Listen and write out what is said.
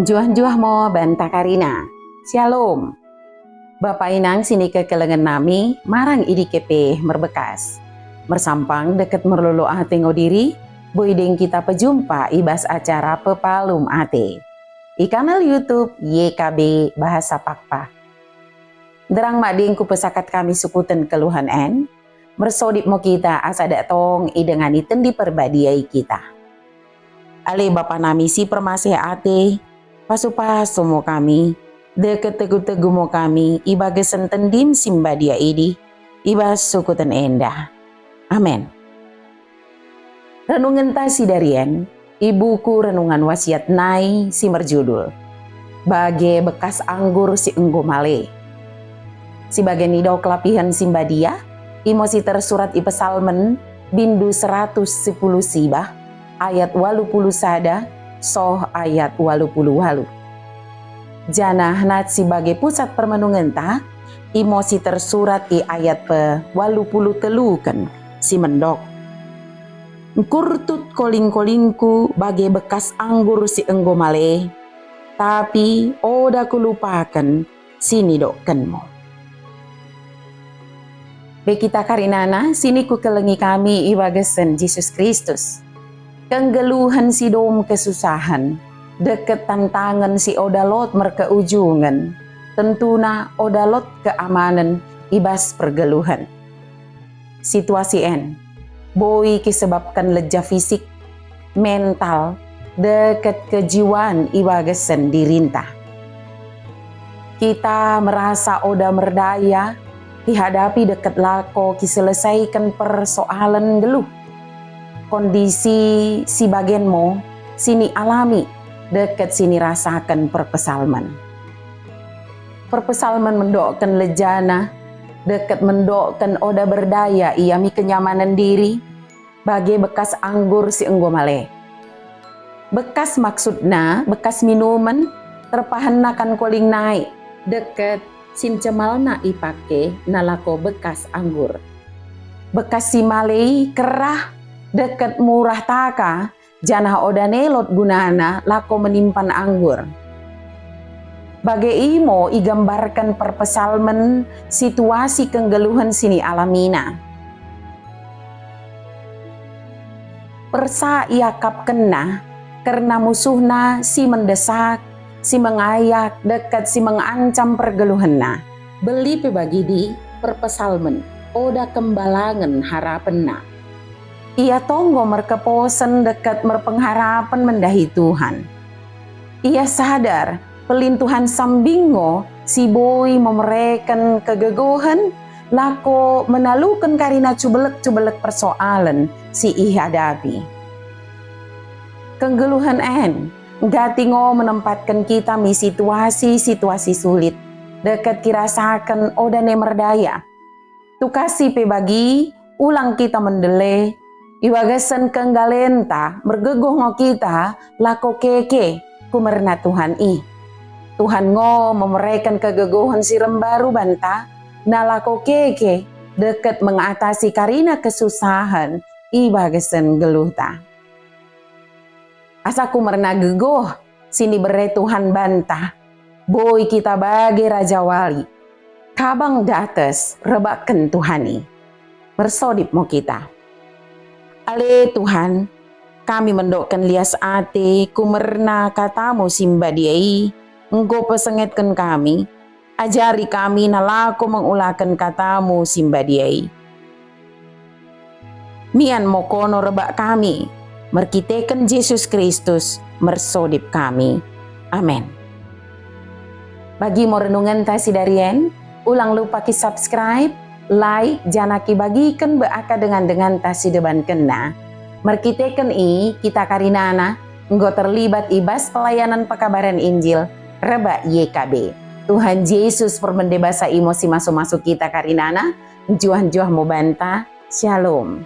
Juah-juah mo banta Karina. Shalom. Bapak inang sini ke kelengan nami, marang idi kepe merbekas. Mersampang deket merlulu ate ngodiri, boideng kita pejumpa ibas acara pepalum ate. Di kanal YouTube YKB Bahasa Pakpa. Derang mading ku pesakat kami sukutan keluhan en, mersodip mo kita asa datong idengani tendi perbadiai kita. Ale Bapak nami si permasih ate, pasu-pasu mo kami, deket tegu-tegu mo kami, iba gesenten dim simba dia idi, iba sukutan endah. Amin. Renungan tasi darien, ibuku renungan wasiat nai si merjudul, bage bekas anggur si enggo male. Si bagian nido kelapihan simba dia, imosi tersurat i pesalmen, bindu 110 sibah, ayat 80 sada, soh ayat 80. Janah nat sebagai pusat permenungan ta, imosi tersurat i ayat pe 80 telukan si mendok. Kurtut koling-kolingku bagai bekas anggur si enggo male, tapi oda kulupakan sini dokkenmu. Bekita karinana sini ku kelengi kami iwagesen Yesus Kristus. Kenggeluhan si dom kesusahan, deket tantangan si odalot merkeujungan, tentuna odalot keamanan ibas pergeluhan. Situasi en, boi kisebabkan leja fisik, mental, deket kejiwaan iwagesen dirintah. Kita merasa oda merdaya, dihadapi deket lako kiselesaikan persoalan geluh. Kondisi si bagianmu sini alami, deket sini rasakan perpesalman. Perpesalman mendokkan lejana, deket mendokkan oda berdaya iami kenyamanan diri, bagai bekas anggur si enggo male. Bekas maksudna, bekas minuman, terpahannakan koling naik, deket sin cemalna ipake nalako bekas anggur. Bekas si malei kerah, deket murah taka, janah oda nelot gunana lako menimpan anggur. Bagai imo igambarkan perpesalmen situasi kenggeluhan sini alamina. Persa iakap kena karena musuhna si mendesak, si mengayak, dekat si mengancam pergeluhanna. Beli pebagi di perpesalmen, oda kembalangan harapenna. Ia tonggo merkeposen dekat merpengharapan mendahi Tuhan. Ia sadar pelintuhan sambingo si boi memereken kegegohan lako menalukan karina cubelek-cubelek persoalan si ihadapi. Kenggeluhan en gatingo menempatkan kita mi situasi-situasi sulit dekat kirasakan odane merdaya. Tukasi pebagi ulang kita mendele iwagasan kenggalenta mergegoh ngo kita lako keke kumerna Tuhan i. Tuhan ngo memereken kegegohan si rembaru banta na lako keke deket mengatasi karina kesusahan iwagasan geluhta. Asaku merna gegoh sini bere Tuhan banta boy kita bagi Raja Wali kabang dates rebaken Tuhani bersodip mo kita. Ale Tuhan, kami mendokkan lias ate kumerna katamu simba diai, engkau pesengetkan kami, ajari kami nalaku mengulakan katamu simba diai. Mian mokono rebak kami, merkiteken Yesus Kristus, mersodip kami. Amin. Bagi mo renungan tasi darien, ulang lupa ki subscribe, like, janaki bagikan beaka dengan tasi deban kena. Merkiteken kita karinana, enggo terlibat ibas pelayanan pekabaran Injil, reba YKB. Tuhan Yesus permendebasa emosi masuk-masuk kita karinana, juah-juah mau banta, shalom.